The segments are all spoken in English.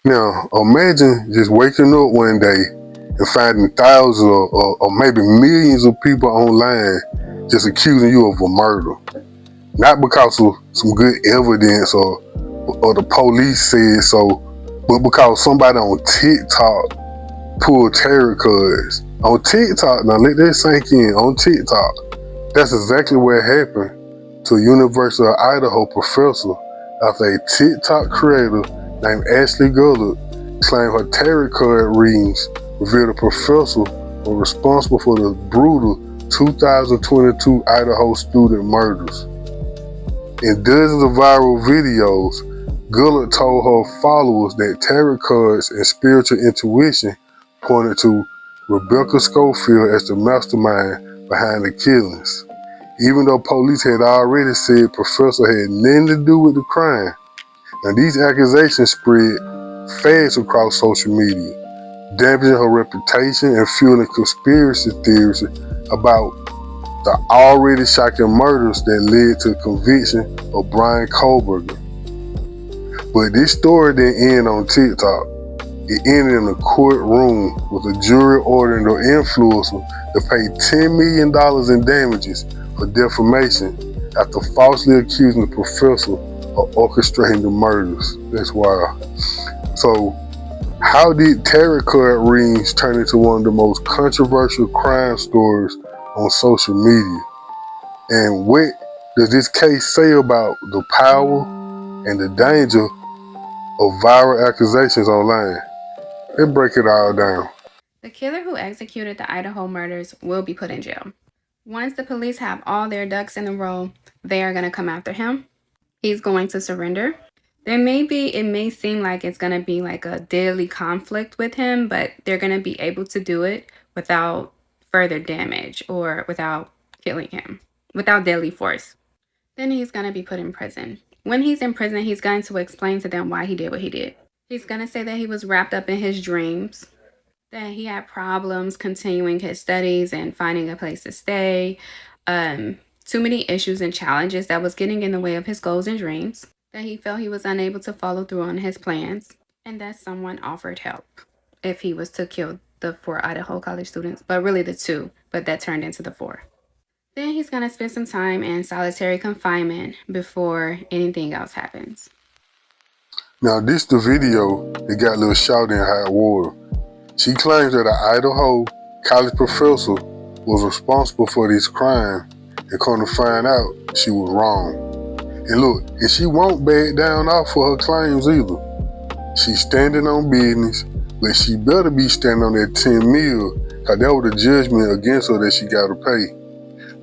Now, imagine just waking up one day and finding thousands or maybe millions of people online just accusing you of a murder. Not because of some good evidence or the police said so, but because somebody on TikTok pulled tarot cards. On TikTok, now let that sink in, on TikTok. That's exactly what happened to a University of Idaho professor after a TikTok creator named Ashley Gullard claimed her tarot card readings revealed the professor was responsible for the brutal 2022 Idaho student murders. In dozens of viral videos, Gullard told her followers that tarot cards and spiritual intuition pointed to Rebecca Scofield as the mastermind behind the killings, even though police had already said Professor had nothing to do with the crime. Now, these accusations spread fast across social media, damaging her reputation and fueling conspiracy theories about the already shocking murders that led to the conviction of Bryan Kohberger. But this story didn't end on TikTok. It ended in a courtroom with a jury ordering the influencer to pay $10 million in damages for defamation after falsely accusing the professor of orchestrating the murders. That's wild. So, how did tarot card readings turn into one of the most controversial crime stories on social media? And what does this case say about the power and the danger of viral accusations online? Let's break it all down. The killer who executed the Idaho murders will be put in jail. Once the police have all their ducks in a row, they are going to come after him. He's going to surrender. It may seem like it's going to be like a daily conflict with him, but they're going to be able to do it without further damage or without killing him, without deadly force. Then he's going to be put in prison. When he's in prison, he's going to explain to them why he did what he did. He's going to say that he was wrapped up in his dreams, that he had problems continuing his studies and finding a place to stay, too many issues and challenges that was getting in the way of his goals and dreams, that he felt he was unable to follow through on his plans, and that someone offered help if he was to kill the 4 Idaho college students, but really the 2, but that turned into the 4. Then he's going to spend some time in solitary confinement before anything else happens. Now, this the video that got a little shouting in hot water. She claims that an Idaho college professor was responsible for this crime, and come to find out she was wrong. And look, and she won't back down off for her claims either. She's standing on business, but she better be standing on that 10 mil, cause that was the judgment against her that she gotta pay.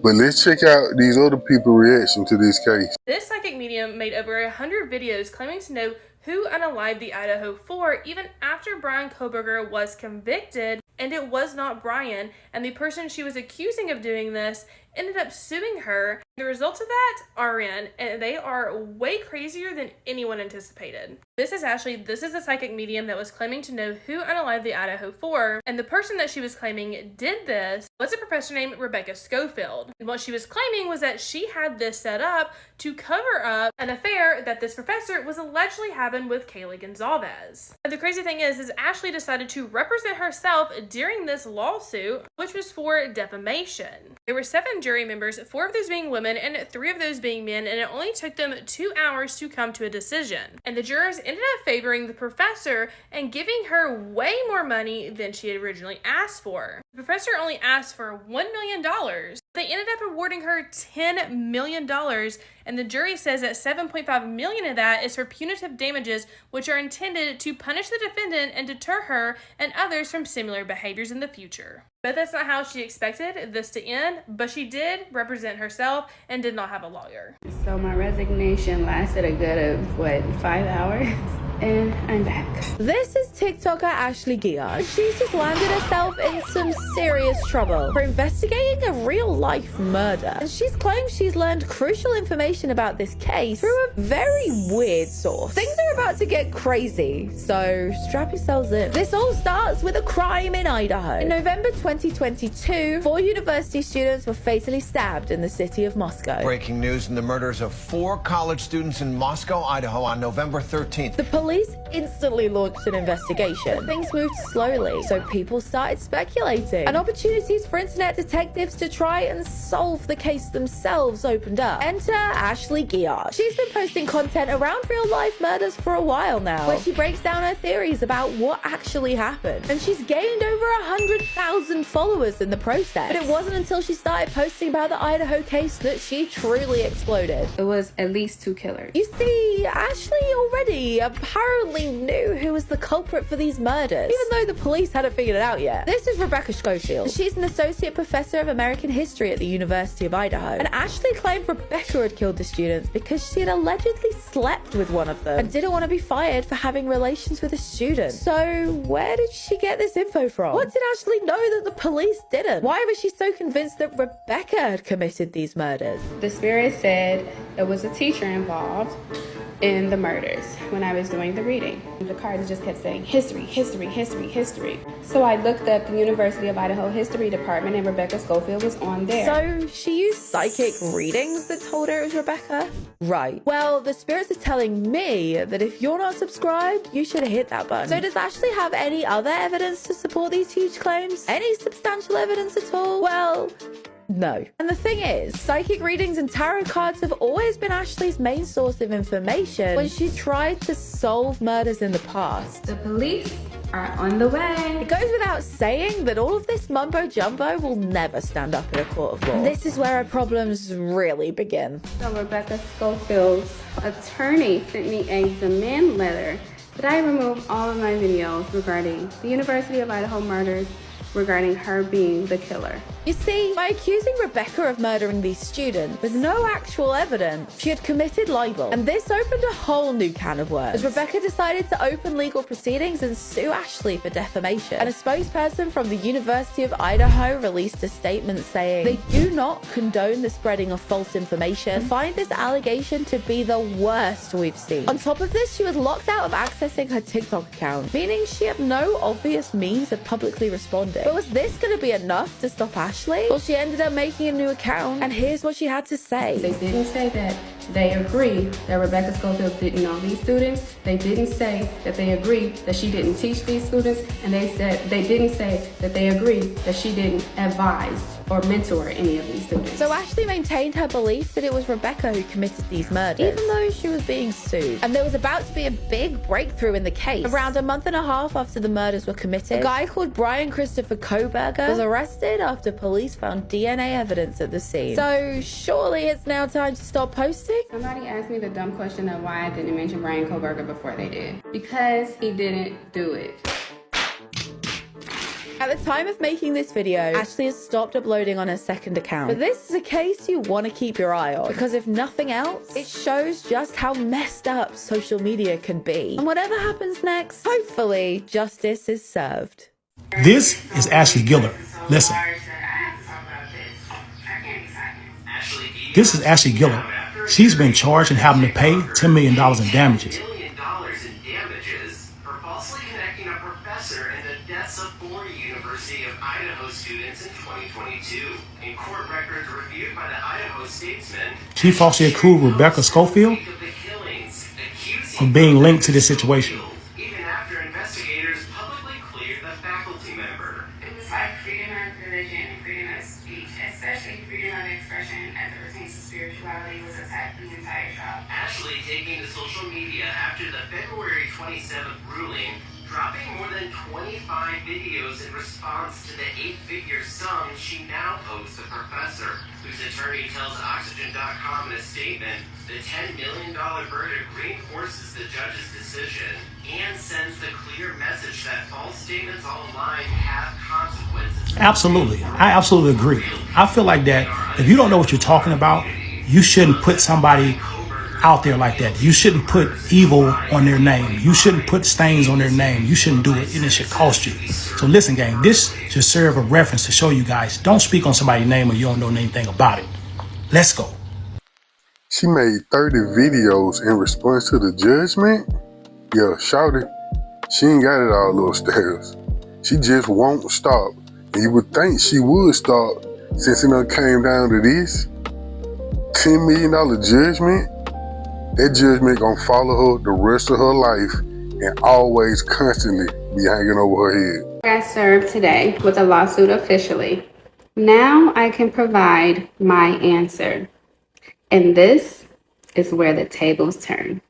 But let's check out these other people's reaction to this case. This psychic medium made over 100 videos claiming to know who unalived the Idaho 4 even after Bryan Kohberger was convicted, and it was not Bryan, and the person she was accusing of doing this ended up suing her. The results of that are in, and they are way crazier than anyone anticipated. This is a psychic medium that was claiming to know who unalived the Idaho 4, and the person that she was claiming did this was a professor named Rebecca Scofield. And what she was claiming was that she had this set up to cover up an affair that this professor was allegedly having with Kaylee Gonzalez. And the crazy thing is Ashley decided to represent herself during this lawsuit, which was for defamation. There were 7 jury members, 4 of those being women and 3 of those being men, and it only took them 2 hours to come to a decision. And the jurors ended up favoring the professor and giving her way more money than she had originally asked for. The professor only asked for $1 million. They ended up awarding her $10 million, and the jury says that $7.5 million of that is for punitive damages, which are intended to punish the defendant and deter her and others from similar behaviors in the future. But that's not how she expected this to end, but she did represent herself and did not have a lawyer. So my resignation lasted a good of 5 hours? And I'm back. This is TikToker Ashley Guillard. She's just landed herself in some serious trouble for investigating a real-life murder. And she's claimed she's learned crucial information about this case through a very weird source. Things are about to get crazy, so strap yourselves in. This all starts with a crime in Idaho. In November 2022, 4 university students were fatally stabbed in the city of Moscow. Breaking news in the murders of 4 college students in Moscow, Idaho on November 13th. The police instantly launched an investigation. Things moved slowly, so people started speculating. And opportunities for internet detectives to try and solve the case themselves opened up. Enter Ashley Guillard. She's been posting content around real-life murders for a while now, where she breaks down her theories about what actually happened. And she's gained over 100,000 followers in the process. But it wasn't until she started posting about the Idaho case that she truly exploded. It was at least 2 killers. You see, Ashley already apparently knew who was the culprit for these murders, even though the police hadn't figured it out yet. This is Rebecca Schofield. She's an associate professor of American history at the University of Idaho. And Ashley claimed Rebecca had killed the students because she had allegedly slept with one of them and didn't want to be fired for having relations with a student. So where did she get this info from? What did Ashley know that the police didn't? Why was she so convinced that Rebecca had committed these murders? The spirit said there was a teacher involved in the murders when I was doing the reading. The cards just kept saying history, history, history, history. So I looked up the University of Idaho History Department and Rebecca Schofield was on there. So she used psychic readings that told her it was Rebecca? Right. Well, the spirits are telling me that if you're not subscribed, you should hit that button. So does Ashley have any other evidence to support these huge claims? Any substantial evidence at all? Well, no. And the thing is, psychic readings and tarot cards have always been Ashley's main source of information when she tried to solve murders in the past. The police are on the way. It goes without saying that all of this mumbo jumbo will never stand up in a court of law. This is where our problems really begin. So Rebecca Schofield's attorney sent me a demand letter that I remove all of my videos regarding the University of Idaho murders, regarding her being the killer. You see, by accusing Rebecca of murdering these students with no actual evidence, she had committed libel. And this opened a whole new can of worms, as Rebecca decided to open legal proceedings and sue Ashley for defamation. And a spokesperson from the University of Idaho released a statement saying they do not condone the spreading of false information and find this allegation to be the worst we've seen. On top of this, she was locked out of accessing her TikTok account, meaning she had no obvious means of publicly responding. But was this going to be enough to stop Ashley? Well, she ended up making a new account, and here's what she had to say. They didn't say that they agree that Rebecca Schofield didn't know these students. They didn't say that they agree that she didn't teach these students. And they didn't say that they agree that she didn't advise or mentor any of these students. So Ashley maintained her belief that it was Rebecca who committed these murders, even though she was being sued. And there was about to be a big breakthrough in the case. Around a month and a half after the murders were committed, a guy called Bryan Kohberger was arrested after police found DNA evidence at the scene. So surely it's now time to stop posting? Somebody asked me the dumb question of why I didn't mention Bryan Kohberger before they did. Because he didn't do it. At the time of making this video, Ashley has stopped uploading on her second account. But this is a case you want to keep your eye on, because if nothing else, it shows just how messed up social media can be. And whatever happens next, hopefully justice is served. This is Ashley Guillard. Listen. This is Ashley Guillard. She's been charged and having to pay $10 million in damages. For falsely connecting a professor and the deaths of 4 University of Idaho students in 2022. In court records reviewed by the Idaho statesman, She falsely accused Rebecca Schofield of being linked to this situation. even after investigators publicly cleared the faculty member. It was like freedom of religion and freedom of speech, especially freedom of expression as it pertains to spirituality, was attacked the entire trial. Ashley taking to social media after the February 27th ruling, dropping more than 25 videos in response to the 8-figure sum she now owes the professor, whose attorney tells Oxygen.com in a statement the $10 million verdict reinforces the judge's decision and sends the clear message that false statements online have consequences. Absolutely. I absolutely agree. I feel like that if you don't know what you're talking about, you shouldn't put somebody out there like that. You shouldn't put evil on their name. You shouldn't put stains on their name. You shouldn't do it, and it should cost you. So listen, gang, this should serve a reference to show you guys, don't speak on somebody's name when you don't know anything about it. Let's go. She made 30 videos in response to the judgment. Yeah, shout it. She ain't got it all upstairs. She just won't stop And you would think she would start, since it done came down to this $10 million judgment. That judgment gonna follow her the rest of her life and always constantly be hanging over her head. I got served today with a lawsuit officially. Now I can provide my answer. And this is where the tables turn.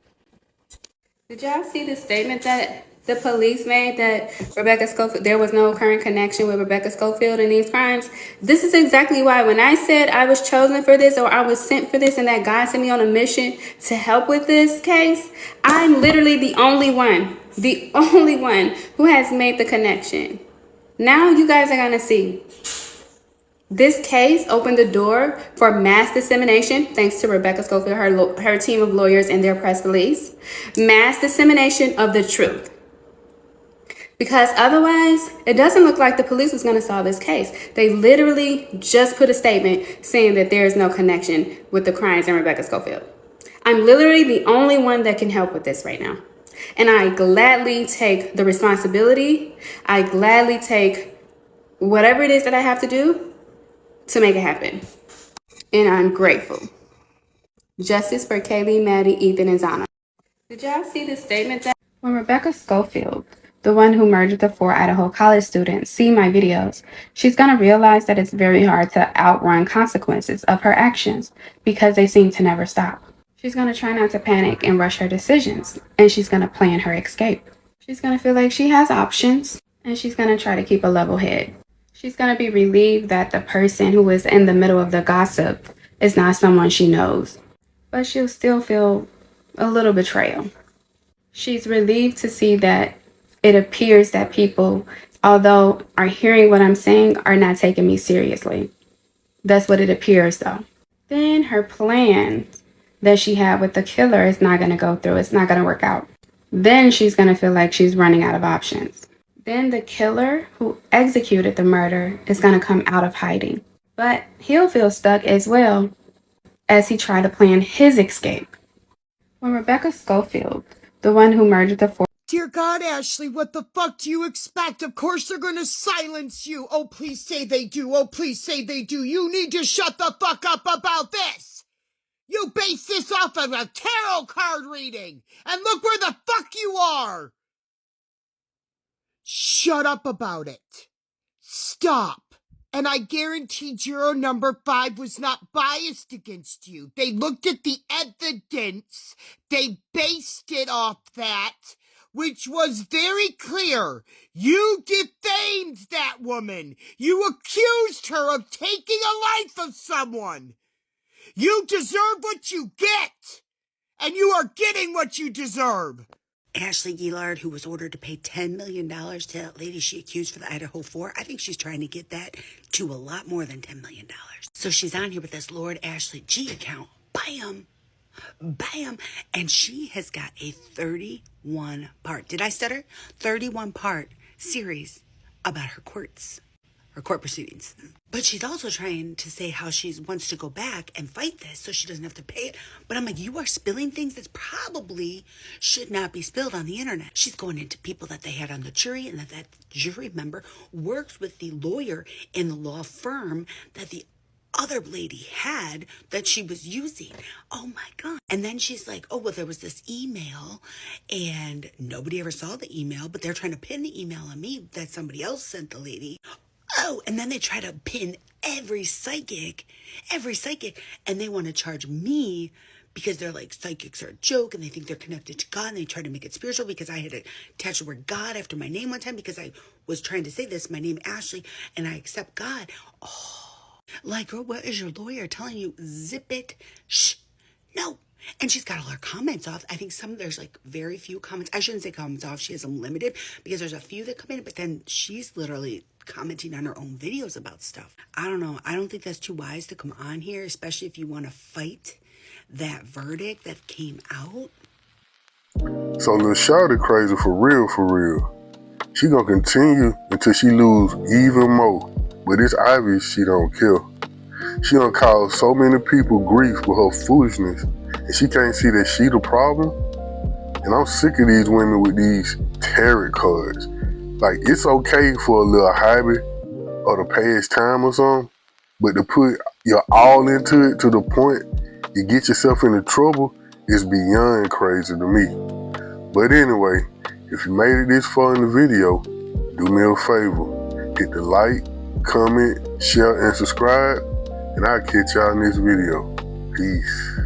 Did y'all see the statement that the police made that Rebecca Scofield, there was no current connection with Rebecca Scofield in these crimes? This is exactly why when I said I was chosen for this or I was sent for this and that God sent me on a mission to help with this case, I'm literally the only one who has made the connection. Now you guys are gonna see. This case opened the door for mass dissemination, thanks to Rebecca Scofield, her team of lawyers and their press release. Mass dissemination of the truth. Because otherwise, it doesn't look like the police was going to solve this case. They literally just put a statement saying that there is no connection with the crimes in Rebecca Scofield. I'm literally the only one that can help with this right now. And I gladly take the responsibility. I gladly take whatever it is that I have to do to make it happen. And I'm grateful. Justice for Kaylee, Maddie, Ethan, and Zana. Did y'all see the statement that when Rebecca Scofield, the one who murdered the 4 Idaho college students, see my videos, she's going to realize that it's very hard to outrun consequences of her actions because they seem to never stop. She's going to try not to panic and rush her decisions, and she's going to plan her escape. She's going to feel like she has options, and she's going to try to keep a level head. She's going to be relieved that the person who is in the middle of the gossip is not someone she knows, but she'll still feel a little betrayal. She's relieved to see that it appears that people, although are hearing what I'm saying, are not taking me seriously. That's what it appears, though. Then her plan that she had with the killer is not going to go through. It's not going to work out. Then she's going to feel like she's running out of options. Then the killer who executed the murder is going to come out of hiding. But he'll feel stuck as well as he tried to plan his escape. When Rebecca Scofield, the one who murdered the 4... Dear God, Ashley, what the fuck do you expect? Of course they're gonna silence you. Oh, please say they do. Oh, please say they do. You need to shut the fuck up about this. You base this off of a tarot card reading. And look where the fuck you are. Shut up about it. Stop. And I guarantee juror number 5 was not biased against you. They looked at the evidence. They based it off that, which was very clear. You defamed that woman. You accused her of taking a life of someone. You deserve what you get. And you are getting what you deserve. Ashley Guillard, who was ordered to pay $10 million to that lady she accused for the Idaho 4, I think she's trying to get that to a lot more than $10 million. So she's on here with this Lord Ashley G account. Bam! Bam! And she has got a 31-part, did I stutter? 31-part series about her court proceedings. But she's also trying to say how she wants to go back and fight this so she doesn't have to pay it. But I'm like, you are spilling things that probably should not be spilled on the internet. She's going into people that they had on the jury and that jury member works with the lawyer in the law firm that the other lady had that she was using. Oh my God. And then she's like, oh, well, there was this email and nobody ever saw the email, but they're trying to pin the email on me that somebody else sent the lady. Oh, and then they try to pin every psychic, and they want to charge me because they're like, psychics are a joke and they think they're connected to God and they try to make it spiritual because I had attached the word God after my name one time because I was trying to say this, my name Ashley, and I accept God. Oh, like, girl, what is your lawyer telling you? Zip it. Shh. No. And she's got all her comments off. I think there's like very few comments. I shouldn't say comments off. She has them limited because there's a few that come in, but then she's literally commenting on her own videos about stuff. I don't know. I don't think that's too wise to come on here, especially if you want to fight that verdict that came out. So Lil Shawty crazy for real. She gonna continue until she lose even more. But it's obvious she don't care. She done cause so many people grief with her foolishness, and she can't see that she the problem. And I'm sick of these women with these tarot cards. Like, it's okay for a little hobby or to pass time or something. But to put your all into it to the point you get yourself into trouble is beyond crazy to me. But anyway, if you made it this far in the video, do me a favor. Hit the like, comment, share, and subscribe. And I'll catch y'all in this video. Peace.